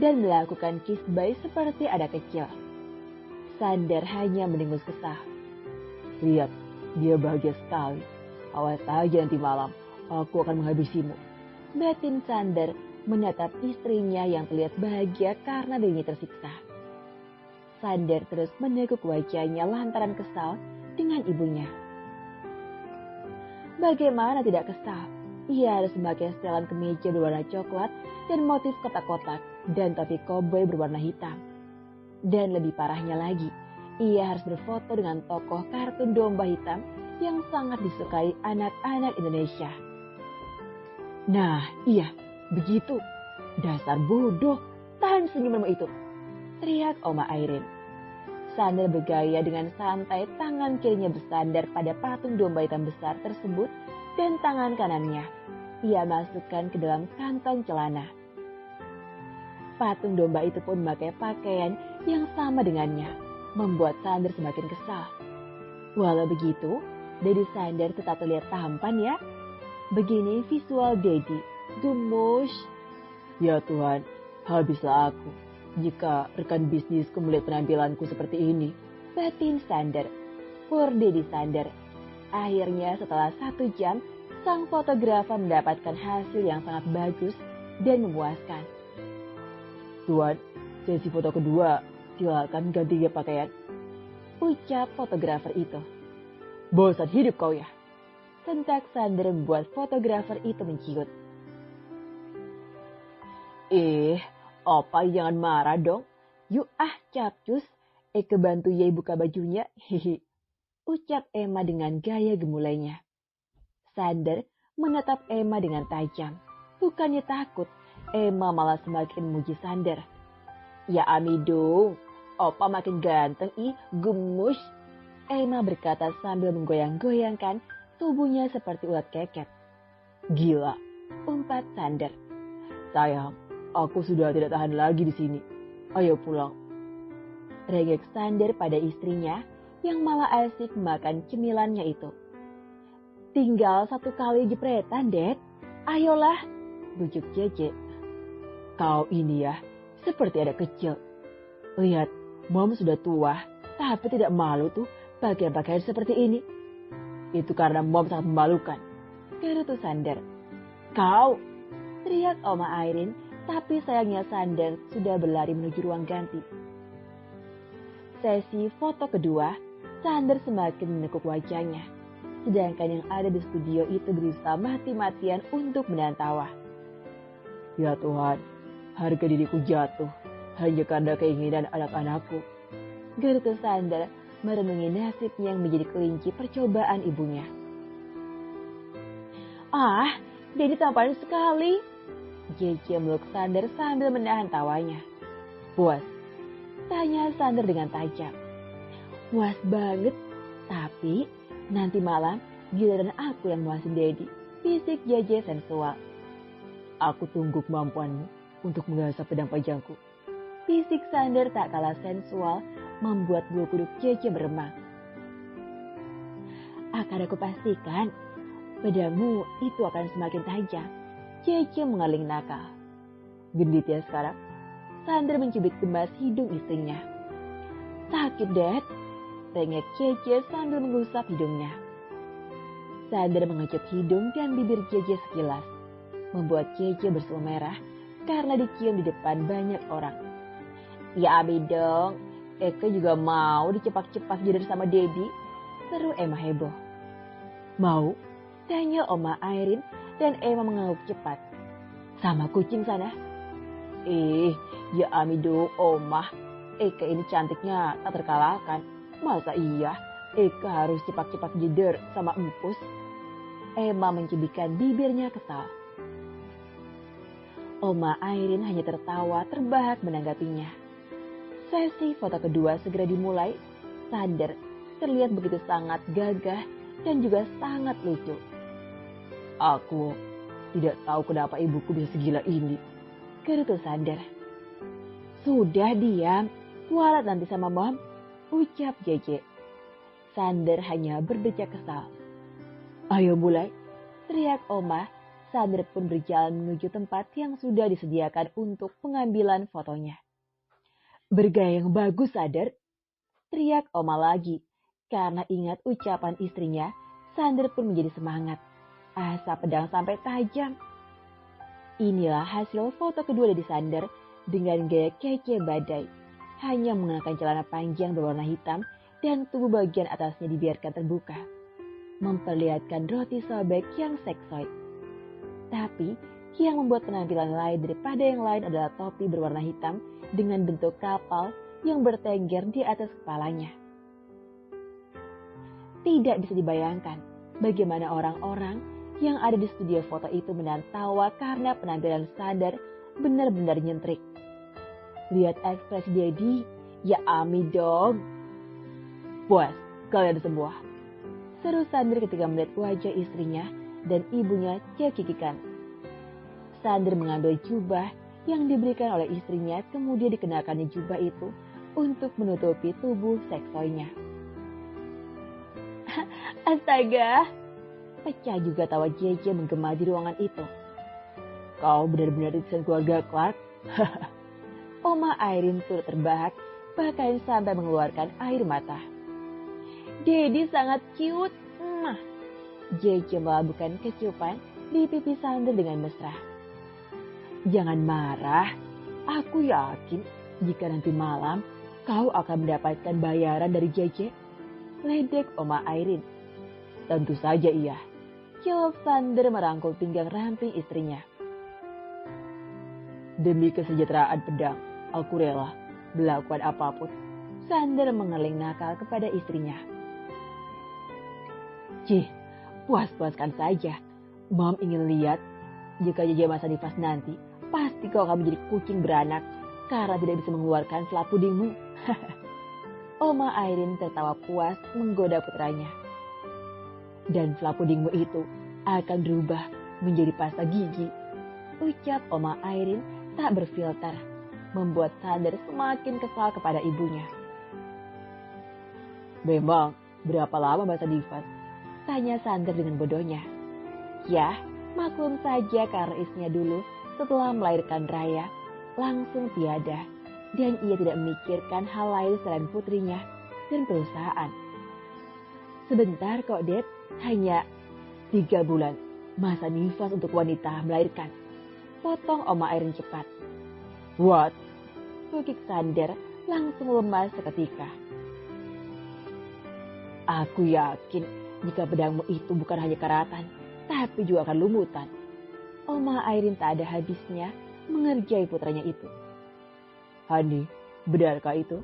dan melakukan kiss bye seperti anak kecil. Sander hanya mendengus kesal. Lihat, dia bahagia sekali. Awas saja nanti malam, aku akan menghabisimu, batin Sander menatap istrinya yang terlihat bahagia karena dirinya tersiksa. Sander terus meneguk wajahnya lantaran kesal dengan ibunya. Bagaimana tidak kesal? Ia harus memakai setelan kemeja berwarna coklat dan motif kotak-kotak dan topi koboi berwarna hitam. Dan lebih parahnya lagi, ia harus berfoto dengan tokoh kartun domba hitam yang sangat disukai anak-anak Indonesia. Nah, iya, begitu. Dasar bodoh, tahan senyumanmu itu, teriak Oma Airin. Sander bergaya dengan santai, tangan kirinya bersandar pada patung domba hitam besar tersebut dan tangan kanannya ia masukkan ke dalam kantong celana. Patung domba itu pun memakai pakaian yang sama dengannya, membuat Sander semakin kesal. Walau begitu, Dedi Sander tetap terlihat tampan ya. Begini visual Dedi, gemush. Ya Tuhan, habislah aku jika rekan bisnisku melihat penampilanku seperti ini, batin Sander. Pur Dedi Sander. Akhirnya setelah 1 jam, sang fotografer mendapatkan hasil yang sangat bagus dan memuaskan. Tuan, sesi foto kedua, silakan ganti pakaian, ucap fotografer itu. Bosan hidup kau ya? Sentak Sander membuat fotografer itu menciut. Opa jangan marah dong. Yuk capcus, Eke bantu Yei buka bajunya, hihi. Ucap Emma dengan gaya gemulainya. Sander menatap Emma dengan tajam. Bukannya takut, Emma malah semakin memuji Sander. Ya Ami dong, Opa makin ganteng gemus. Emma berkata sambil menggoyang-goyangkan tubuhnya seperti ulat keket. Gila, umpat Sander. Sayang, aku sudah tidak tahan lagi di sini. Ayo pulang. Regek Sander pada istrinya yang malah asik makan cemilannya itu. Tinggal 1 kali jepretan, Dad. Ayolah, bujuk Jece. Kau ini ya, seperti anak kecil. Lihat, Mom sudah tua, tapi tidak malu tuh pakaian-pakaian seperti ini. Itu karena Mom sangat memalukan. Gerutu Sander. Kau, teriak Oma Airin, tapi sayangnya Sander sudah berlari menuju ruang ganti. Sesi foto kedua, Sander semakin menekuk wajahnya. Sedangkan yang ada di studio itu berusaha mati-matian untuk menahan tawa. Ya Tuhan, harga diriku jatuh hanya karena keinginan anak-anakku. Gerutu Sander merenungi nasibnya yang menjadi kelinci percobaan ibunya. Dedi tampan sekali. Jece meluk Sander sambil menahan tawanya. Puas? Tanya Sander dengan tajam. Puas banget, tapi nanti malam giliran aku yang muasin Dedi, bisik Jece sensual. Aku tunggu kemampuanmu untuk mengasah pedang panjangku. Bisik Sander tak kalah sensual, membuat bulu kuduk Jece beremang. Akan aku pastikan, pedangmu itu akan semakin tajam. Jece mengaling nakal. Gendit ya sekarang? Sander mencubit gemas hidung istrinya. Sakit, Dad. Rengek Jece sambil mengusap hidungnya. Sander mengecup hidung dan bibir Jece sekilas, membuat Jece berseru merah karena dicium di depan banyak orang. Ya Abi dong, Eke juga mau dicepak-cepak jeder sama Dedi, seru Emma heboh. Mau? Tanya Oma Airin dan Emma mengangguk cepat. Sama kucing sana. Ya Ami dong Oma, Eke ini cantiknya tak terkalahkan. Masa iya Eke harus cepak-cepak jeder sama empus? Emma mencibikkan bibirnya kesal. Oma Airin hanya tertawa terbahak menanggapinya. Sesi foto kedua segera dimulai. Sander terlihat begitu sangat gagah dan juga sangat lucu. Aku tidak tahu kenapa ibuku bisa segila ini, gerutu Sander. Sudah diam, kualat nanti sama Mom, ucap Jece. Sander hanya berdecak kesal. Ayo mulai, teriak Oma. Sander pun berjalan menuju tempat yang sudah disediakan untuk pengambilan fotonya. Bergaya yang bagus, Sander, teriak Oma lagi. Karena ingat ucapan istrinya, Sander pun menjadi semangat. Asap pedang sampai tajam. Inilah hasil foto kedua dari Sander dengan gaya kece badai. Hanya mengenakan celana panjang berwarna hitam dan tubuh bagian atasnya dibiarkan terbuka, memperlihatkan roti sobek yang seksoi. Tapi yang membuat penampilan lain daripada yang lain adalah topi berwarna hitam dengan bentuk kapal yang bertengger di atas kepalanya. Tidak bisa dibayangkan bagaimana orang-orang yang ada di studio foto itu menahan tawa karena penampilan Sander benar-benar nyentrik. Lihat ekspresi Dedi, ya Ami dong. Puas kalian semua, seru Sander ketika melihat wajah istrinya dan ibunya cekikikan. Sander mengambil jubah yang diberikan oleh istrinya, kemudian dikenakannya jubah itu untuk menutupi tubuh seksoinya. Astaga, pecah juga tawa JJ menggema di ruangan itu. Kau benar-benar titisan keluarga Clark. Oma Irene turut terbahak, bahkan sampai mengeluarkan air mata. Dedi sangat cute. JJ melabuhkan kecupan di pipi Sander dengan mesra. Jangan marah, aku yakin jika nanti malam kau akan mendapatkan bayaran dari JJ. Ledek Oma Irene. Tentu saja iya, jawab Sander merangkul pinggang ramping istrinya. Demi kesejahteraan pedang, aku rela melakukan apapun. Sander mengeling nakal kepada istrinya. Cih, puas-puaskan saja. Mom ingin lihat jika JJ masa nifas nanti, pasti kau akan menjadi kucing beranak karena tidak bisa mengeluarkan selap pudingmu. Oma Irene tertawa puas menggoda putranya. Dan selap pudingmu itu akan berubah menjadi pasta gigi, ucap Oma Irene tak berfilter, membuat Sander semakin kesal kepada ibunya. Memang berapa lama masa nifas? Tanya Sander dengan bodohnya. Ya, maklum saja karena istrinya dulu setelah melahirkan Raya langsung tiada dan ia tidak memikirkan hal lain selain putrinya dan perusahaan. Sebentar kok, Dad, hanya 3 bulan masa nifas untuk wanita melahirkan. Potong Oma Irene cepat. What? Tukik Sander langsung lemas seketika. Aku yakin jika pedangmu itu bukan hanya karatan, tapi juga akan lumutan. Oma Irene tak ada habisnya mengerjai putranya itu. Hani, benarkah itu?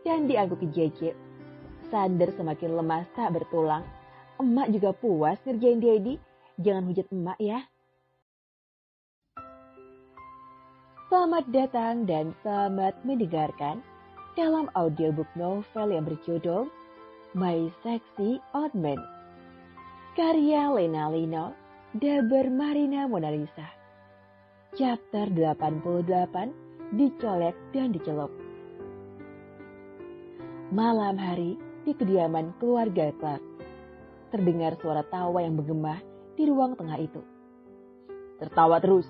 Dan dianggupi JJ. Sander semakin lemas tak bertulang. Emak juga puas ngerjain Dedi. Jangan hujat emak ya. Selamat datang dan selamat mendengarkan dalam audiobook novel yang berjudul My Sexy Old Man. Karya Lena Lino, Daber Marina Mona Lisa. Chapter 88, Dicolek dan Dicelup. Malam hari di kediaman keluarga Clark. Terdengar suara tawa yang bergema di ruang tengah itu. Tertawa terus,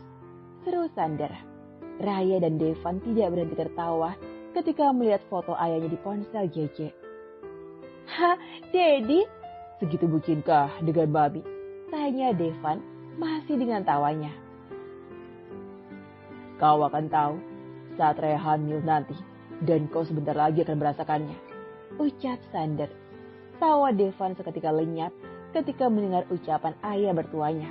seru Sander. Raya dan Devan tidak berhenti tertawa ketika melihat foto ayahnya di ponsel JJ. Hah, Dedi? Segitu bucinkah dengan Babi? Tanya Devan masih dengan tawanya. Kau akan tahu saat Raya hamil nanti dan kau sebentar lagi akan merasakannya, ucap Sander. Tawa Devan seketika lenyap ketika mendengar ucapan ayah bertuanya.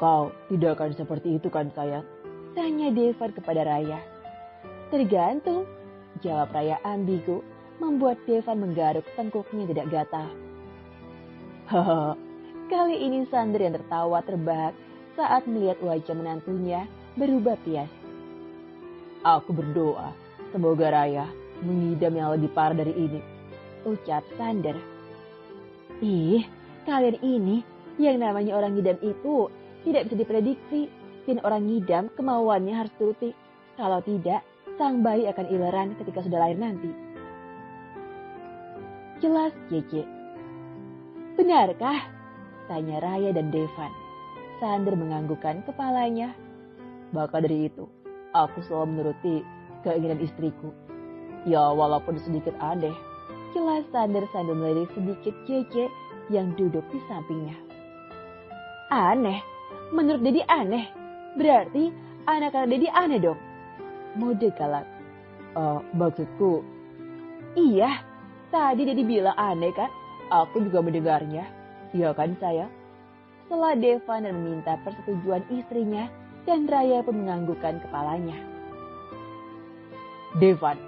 Kau tidak akan seperti itu kan sayang? Tanya Devan kepada Raya. Tergantung, jawab Raya ambigu, membuat Devan menggaruk tengkuknya tidak gatal. Haha, kali ini Sander yang tertawa terbahak saat melihat wajah menantunya berubah pias. Aku berdoa, semoga Raya mengidam yang lebih parah dari ini, ucap Sander. Ih, kalian ini yang namanya orang ngidam itu tidak bisa diprediksi, dan orang ngidam kemauannya harus turuti. Kalau tidak, sang bayi akan ileran ketika sudah lahir nanti. Jelas JJ. Benarkah? Tanya Raya dan Devan. Sander menganggukkan kepalanya. Maka dari itu, aku selalu menuruti keinginan istriku. Ya walaupun sedikit aneh. Jelas Sander sambil melirik sedikit JJ yang duduk di sampingnya. Aneh? Menurut Dedi aneh? Berarti anak-anak Dedi aneh dong? Mode galak. Maksudku, iya. Tadi Dedi bilang aneh kan? Aku juga mendengarnya. Iya kan sayang? setelah Devan dan meminta persetujuan istrinya, dan Raya pun menganggukkan kepalanya. Devan,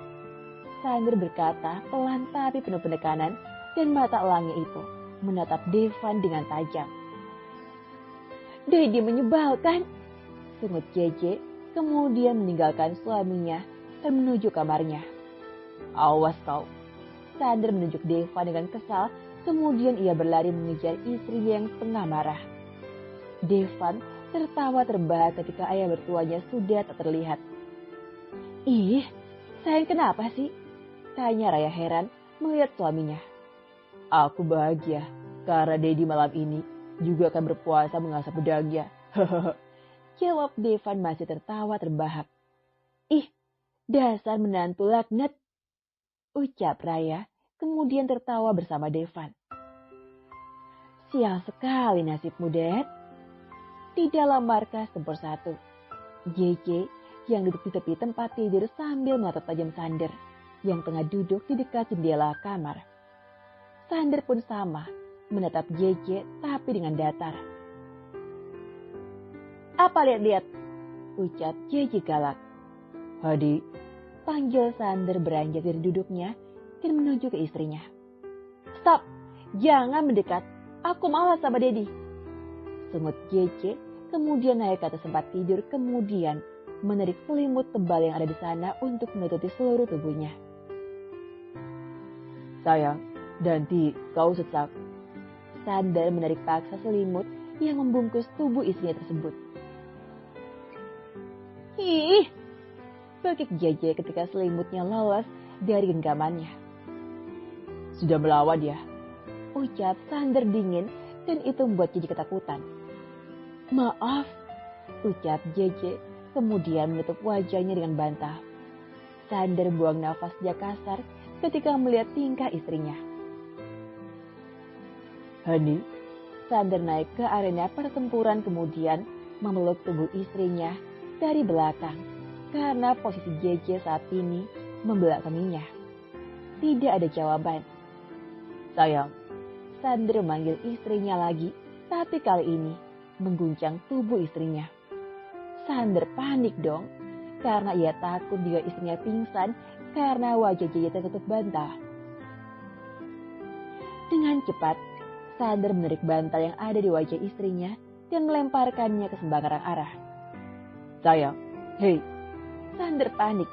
Sander berkata pelan tapi penuh penekanan, dan mata elangnya itu menatap Devan dengan tajam. Dedi menyebalkan, sungut JJ, kemudian meninggalkan suaminya dan menuju kamarnya. Awas kau, Sander menunjuk Devan dengan kesal, kemudian ia berlari mengejar istrinya yang tengah marah. Devan tertawa terbahak ketika ayah mertuanya sudah tak terlihat. Ih, sayang kenapa sih? Tanya Raya heran melihat suaminya. Aku bahagia karena Dedi malam ini juga akan berpuasa mengasah pedangnya. Jawab Devan masih tertawa terbahak. Ih, dasar menantu laknat, ucap Raya, kemudian tertawa bersama Devan. Sial sekali nasibmu, Dad. Di dalam markas tempur 1, JJ yang duduk di tepi tempat tidur sambil menatap tajam Sander yang tengah duduk di dekat jendela kamar. Sander pun sama, menatap JJ tapi dengan datar. Apa lihat-lihat? Ucap JJ galak. Hadi, panggil Sander beranjak dari duduknya dan menuju ke istrinya. Stop, jangan mendekat. Aku malas sama Dedi. Sungut JJ, kemudian naik ke atas tempat tidur, kemudian menarik selimut tebal yang ada di sana untuk menutupi seluruh tubuhnya. Sayang, nanti kau sesak. Sander menarik paksa selimut yang membungkus tubuh istrinya tersebut. Ih, bekik JJ ketika selimutnya lolos dari genggamannya. Sudah melawan ya, ucap Sander dingin, dan itu membuat JJ ketakutan. Maaf, ucap JJ, kemudian menutup wajahnya dengan bantal. Sander buang nafas sejak kasar ketika melihat tingkah istrinya. Hani, Sander naik ke arena pertempuran kemudian memeluk tubuh istrinya dari belakang karena posisi JJ saat ini membelakanginya. Tidak ada jawaban. Sayang, Sander memanggil istrinya lagi, tapi kali ini mengguncang tubuh istrinya. Sander panik dong, karena ia takut jika istrinya pingsan karena wajah JJ tertutup bantal. Dengan cepat, Sander menarik bantal yang ada di wajah istrinya dan melemparkannya ke sembarang arah. Sayang, hei. Sander panik.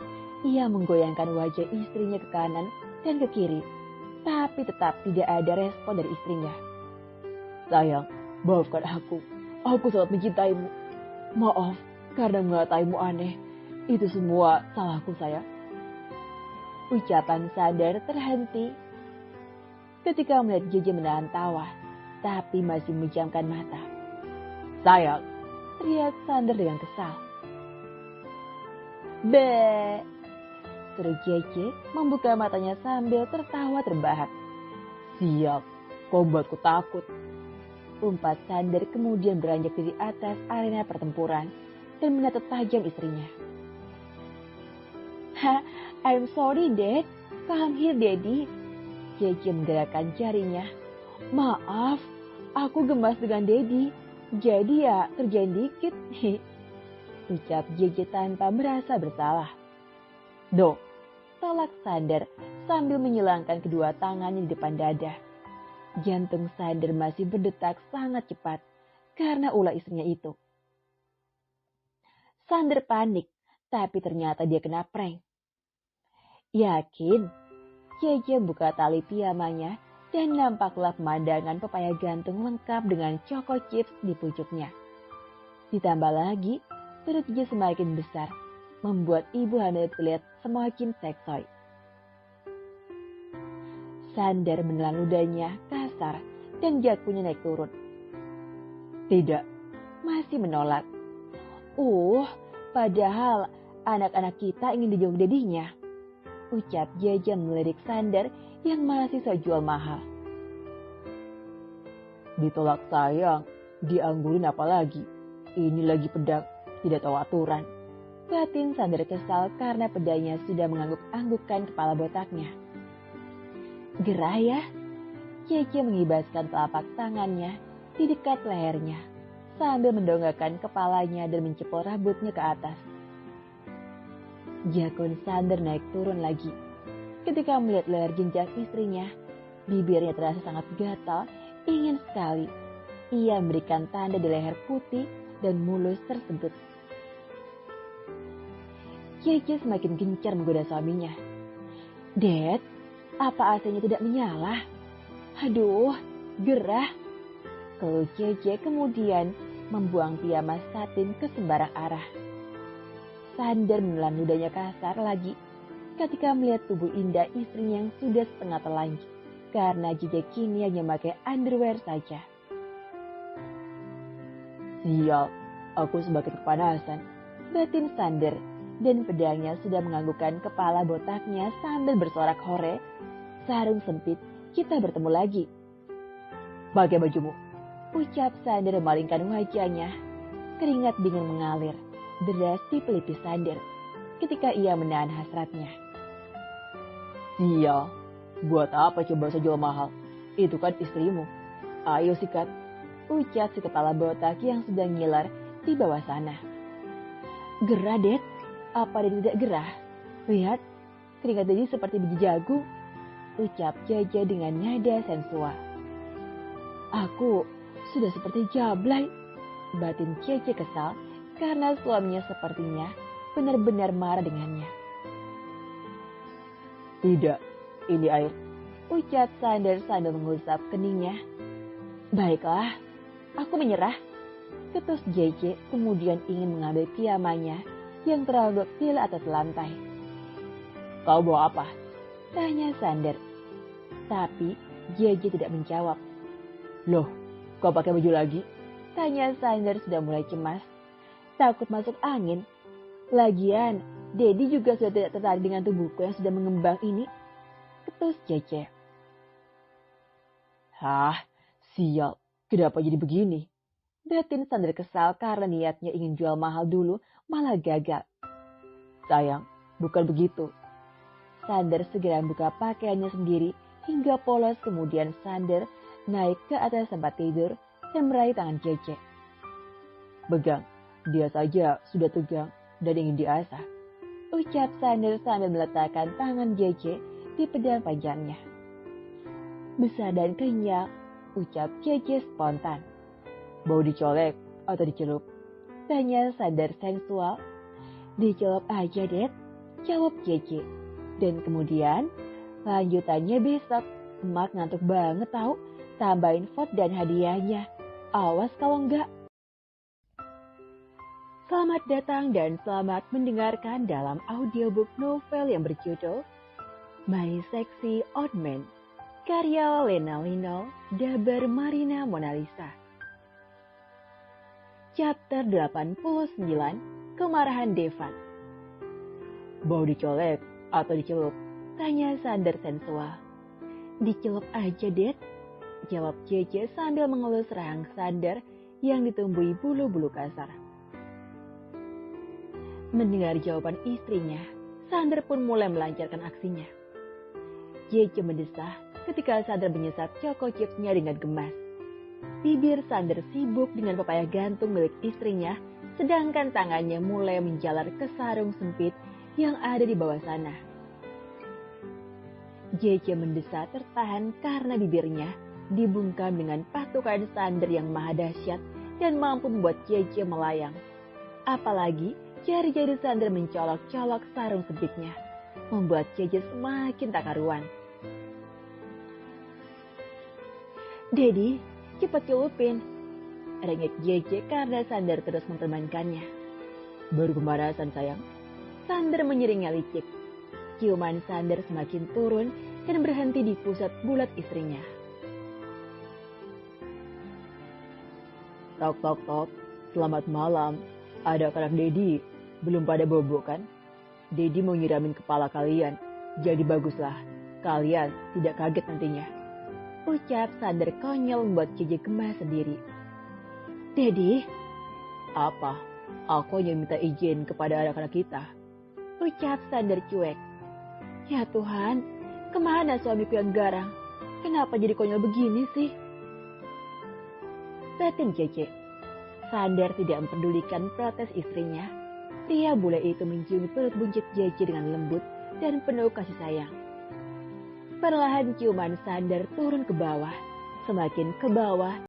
Ia menggoyangkan wajah istrinya ke kanan dan ke kiri, tapi tetap tidak ada respon dari istrinya. Sayang, maafkan aku. Aku sangat mencintaimu. Maaf karena mengatamu aneh. Itu semua salahku, sayang. Ucapan Sander terhenti ketika melihat JJ menahan tawa, tapi masih memejamkan mata. Sayang, teriak Sander dengan kesal. Be, seru JJ membuka matanya sambil tertawa terbahak. Siap, kau buatku takut. Umpat Sander kemudian beranjak dari atas arena pertempuran dan menatap tajam istrinya. I'm sorry, Dad. Come here, Daddy. JJ menggerakkan jarinya. Maaf, aku gemas dengan Daddy. Jadi ya kerjain dikit. Ucap JJ tanpa merasa bersalah. Dok, tolak Sander sambil menyilangkan kedua tangannya di depan dada. Jantung Sander masih berdetak sangat cepat karena ulah istrinya itu. Sander panik, tapi ternyata dia kena prank. Yakin? JJ buka tali piyamanya dan nampaklah pemandangan pepaya gantung lengkap dengan choco chips di pucuknya. Ditambah lagi, perut JJ semakin besar, membuat ibu hamil terlihat semakin seksoi. Sander menelan ludahnya kasar dan jakunya naik turun. Tidak, masih menolak. Padahal anak-anak kita ingin dijauh dedinya. Ucap JJ melirik Sander yang masih jual mahal. Ditolak sayang, dianggurin apalagi. Ini lagi pedang, tidak tahu aturan. Batin Sander kesal karena pedangnya sudah mengangguk-anggukkan kepala botaknya. Gerah ya? JJ mengibaskan telapak tangannya di dekat lehernya sambil mendongakkan kepalanya dan mencepol rambutnya ke atas. Jakun Sander naik turun lagi. Ketika melihat leher jenjang istrinya, bibirnya terasa sangat gatal, ingin sekali. Ia memberikan tanda di leher putih dan mulus tersebut. Jece semakin gencar menggoda suaminya. "Dad, apa AC-nya tidak menyala? Aduh, gerah." Keluh Jece kemudian membuang piyama satin ke sembarang arah. Sander menelan ludahnya kasar lagi ketika melihat tubuh indah istrinya yang sudah setengah telanjang karena Jece kini hanya memakai underwear saja. "Sial, aku semakin kepanasan," batin Sander, dan pedangnya sudah menganggukkan kepala botaknya sambil bersorak hore. "Sarung sempit, kita bertemu lagi." "Pakai bajumu," ucap Sander memalingkan wajahnya. Keringat dingin mengalir deras di pelipis Sander ketika ia menahan hasratnya. "Sial, buat apa coba sejual mahal? Itu kan istrimu. Ayo sikat," ucap si kepala botak yang sudah ngiler di bawah sana. "Gerah, Dad. Apa dia tidak gerah? Lihat, keringat Daddy seperti biji jagung," ucap Jaja dengan nada sensual. "Aku sudah seperti jablay," batin Cece kesal karena suaminya sepertinya benar-benar marah dengannya. "Tidak, ini air," ucap Sander sambil mengusap keningnya. "Baiklah, aku menyerah," ketus Jece kemudian ingin mengambil piyamanya yang terlalu kecil atas lantai. "Kau bawa apa?" tanya Sander. Tapi Jece tidak menjawab. "Loh, kau pakai baju lagi?" tanya Sander sudah mulai cemas. "Takut masuk angin. Lagian, Daddy juga sudah tidak tertarik dengan tubuhku yang sudah mengembang ini," ketus Jece. "Hah, sial, kenapa jadi begini?" batin Sander kesal karena niatnya ingin jual mahal dulu malah gagal. "Sayang, bukan begitu." Sander segera buka pakaiannya sendiri hingga polos, kemudian Sander naik ke atas tempat tidur dan meraih tangan Jece. "Pegang, dia saja sudah tegang dan ingin diasah," ucap Sander sambil meletakkan tangan Jece di pedang panjangnya. "Besar dan kenyal," ucap Jece spontan. "Mau dicolek atau dicelup?" tanya Sander sensual. "Dicelup aja, Dad," jawab Jece. Dan kemudian, "Lanjutannya besok. Emak ngantuk banget tahu. Tambahin vote dan hadiahnya. Awas kalau enggak." Selamat datang dan selamat mendengarkan dalam audiobook novel yang berjudul My Sexy Old Man, karya Lena Lino, Dabar Marina Monalisa. Chapter 89, Kemarahan Devan. "Mau dicolek atau dicelup?" tanya Sander sensual. "Dicelup aja, Dad," jawab Jece sambil mengelus rahang Sander yang ditumbuhi bulu-bulu kasar. Mendengar jawaban istrinya, Sander pun mulai melancarkan aksinya. Jece mendesah ketika Sander menyesap choco chipsnya dengan gemas. Bibir Sander sibuk dengan pepaya gantung milik istrinya, sedangkan tangannya mulai menjalar ke sarung sempit yang ada di bawah sana. Jece mendesah tertahan karena bibirnya dibungkam dengan patukan Sander yang maha dahsyat dan mampu membuat Jece melayang. Apalagi jari-jari Sander mencolok-colok sarung sempitnya, membuat Jece semakin tak karuan. "Daddy, cepat celupin," rengek Jece karena Sander terus mempermainkannya. "Baru pemanasan sayang." Sander menyeringnya licik. Ciuman Sander semakin turun dan berhenti di pusat bulat istrinya. "Tok tok tok, selamat malam. Ada anak Daddy, belum pada bobo kan? Daddy mau nyiramin kepala kalian, jadi baguslah. Kalian tidak kaget nantinya," ucap Sander konyol membuat Jece gemas sendiri. "Daddy." "Apa? Aku hanya minta izin kepada anak-anak kita," ucap Sander cuek. "Ya Tuhan, kemana suamiku yang garang? Kenapa jadi konyol begini sih?" batin Jece. Sadar tidak mempedulikan protes istrinya, pria bule itu mencium perut buncit Jece dengan lembut dan penuh kasih sayang. Perlahan ciuman Sadar turun ke bawah. Semakin ke bawah,